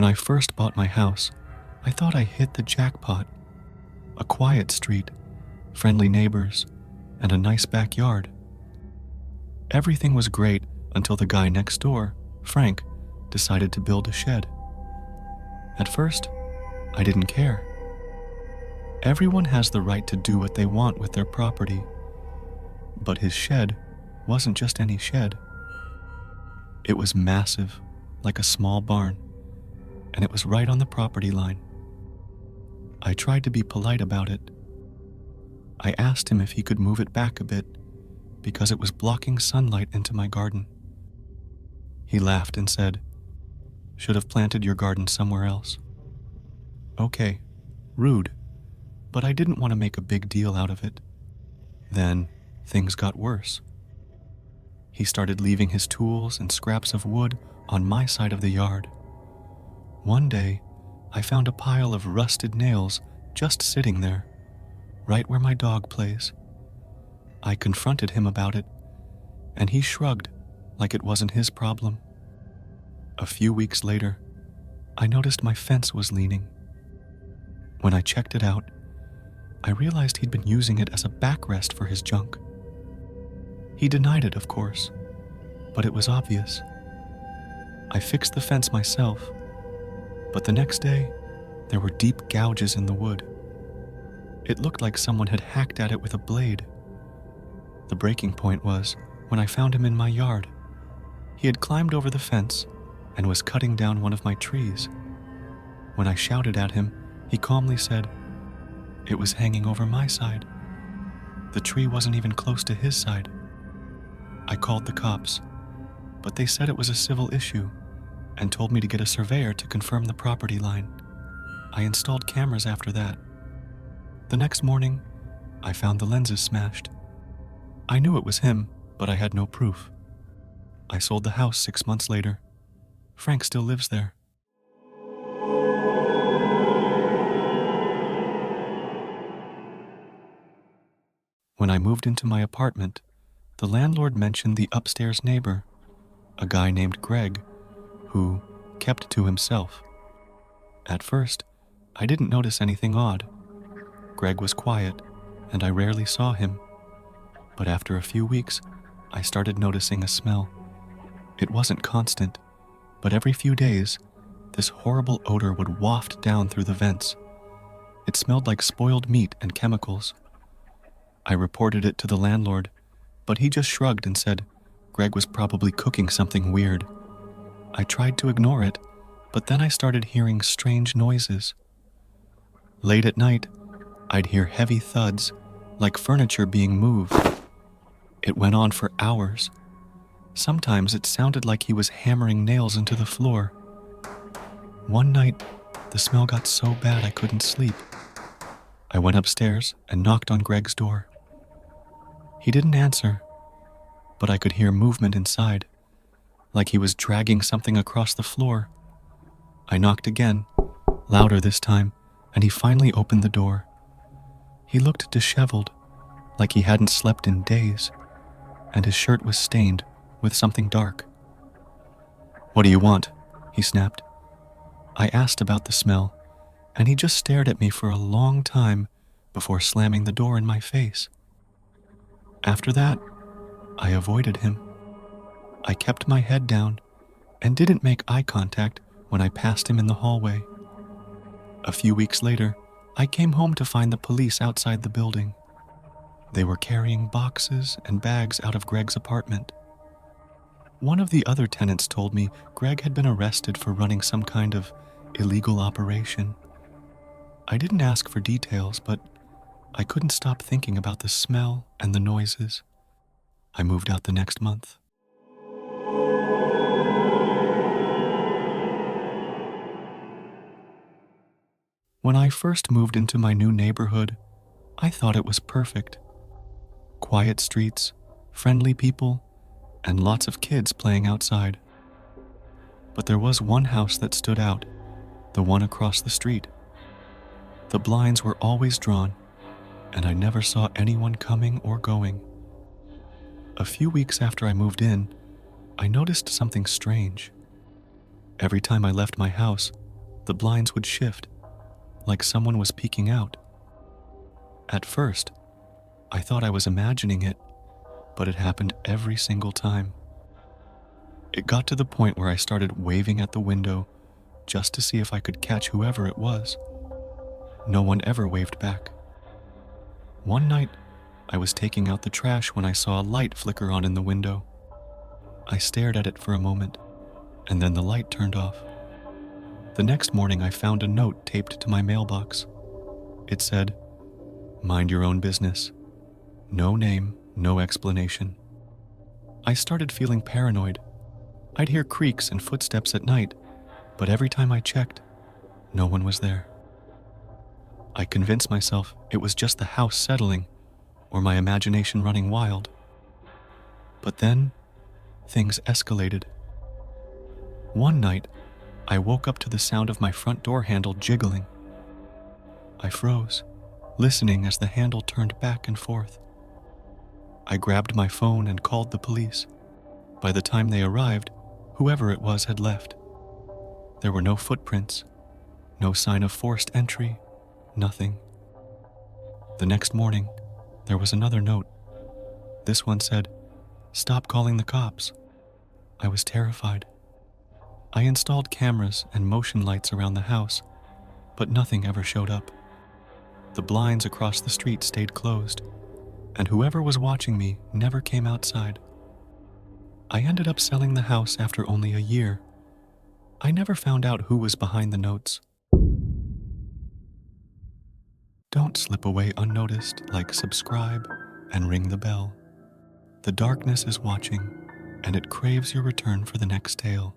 When I first bought my house, I thought I hit the jackpot. A quiet street, friendly neighbors, and a nice backyard. Everything was great until the guy next door, Frank, decided to build a shed. At first, I didn't care. Everyone has the right to do what they want with their property. But his shed wasn't just any shed. It was massive, like a small barn, and it was right on the property line. I tried to be polite about it. I asked him if he could move it back a bit because it was blocking sunlight into my garden. He laughed and said, "Should have planted your garden somewhere else." Okay, rude, but I didn't want to make a big deal out of it. Then things got worse. He started leaving his tools and scraps of wood on my side of the yard. One day, I found a pile of rusted nails just sitting there, right where my dog plays. I confronted him about it, and he shrugged like it wasn't his problem. A few weeks later, I noticed my fence was leaning. When I checked it out, I realized he'd been using it as a backrest for his junk. He denied it, of course, but it was obvious. I fixed the fence myself, but the next day, there were deep gouges in the wood. It looked like someone had hacked at it with a blade. The breaking point was when I found him in my yard. He had climbed over the fence and was cutting down one of my trees. When I shouted at him, he calmly said, "It was hanging over my side. The tree wasn't even close to his side." I called the cops, but they said it was a civil issue and told me to get a surveyor to confirm the property line. I installed cameras after that. The next morning, I found the lenses smashed. I knew it was him, but I had no proof. I sold the house 6 months later. Frank still lives there. When I moved into my apartment, the landlord mentioned the upstairs neighbor, a guy named Greg, who kept to himself. At first, I didn't notice anything odd. Greg was quiet, and I rarely saw him. But after a few weeks, I started noticing a smell. It wasn't constant, but every few days, this horrible odor would waft down through the vents. It smelled like spoiled meat and chemicals. I reported it to the landlord, but he just shrugged and said Greg was probably cooking something weird. I tried to ignore it, but then I started hearing strange noises. Late at night, I'd hear heavy thuds, like furniture being moved. It went on for hours. Sometimes it sounded like he was hammering nails into the floor. One night, the smell got so bad I couldn't sleep. I went upstairs and knocked on Greg's door. He didn't answer, but I could hear movement inside, like he was dragging something across the floor. I knocked again, louder this time, and he finally opened the door. He looked disheveled, like he hadn't slept in days, and his shirt was stained with something dark. "What do you want?" he snapped. I asked about the smell, and he just stared at me for a long time before slamming the door in my face. After that, I avoided him. I kept my head down and didn't make eye contact when I passed him in the hallway. A few weeks later, I came home to find the police outside the building. They were carrying boxes and bags out of Greg's apartment. One of the other tenants told me Greg had been arrested for running some kind of illegal operation. I didn't ask for details, but I couldn't stop thinking about the smell and the noises. I moved out the next month. When I first moved into my new neighborhood, I thought it was perfect. Quiet streets, friendly people, and lots of kids playing outside. But there was one house that stood out, the one across the street. The blinds were always drawn, and I never saw anyone coming or going. A few weeks after I moved in, I noticed something strange. Every time I left my house, the blinds would shift, like someone was peeking out. At first, I thought I was imagining it, but it happened every single time. It got to the point where I started waving at the window just to see if I could catch whoever it was. No one ever waved back. One night, I was taking out the trash when I saw a light flicker on in the window. I stared at it for a moment, and then the light turned off. The next morning, I found a note taped to my mailbox. It said, "Mind your own business. No name, no explanation." I started feeling paranoid. I'd hear creaks and footsteps at night, but every time I checked, no one was there. I convinced myself it was just the house settling or my imagination running wild. But then, things escalated. One night, I woke up to the sound of my front door handle jiggling. I froze, listening as the handle turned back and forth. I grabbed my phone and called the police. By the time they arrived, whoever it was had left. There were no footprints, no sign of forced entry, nothing. The next morning, there was another note. This one said, "Stop calling the cops." I was terrified. I installed cameras and motion lights around the house, but nothing ever showed up. The blinds across the street stayed closed, and whoever was watching me never came outside. I ended up selling the house after only a year. I never found out who was behind the notes. Don't slip away unnoticed, like subscribe and ring the bell. The darkness is watching, and it craves your return for the next tale.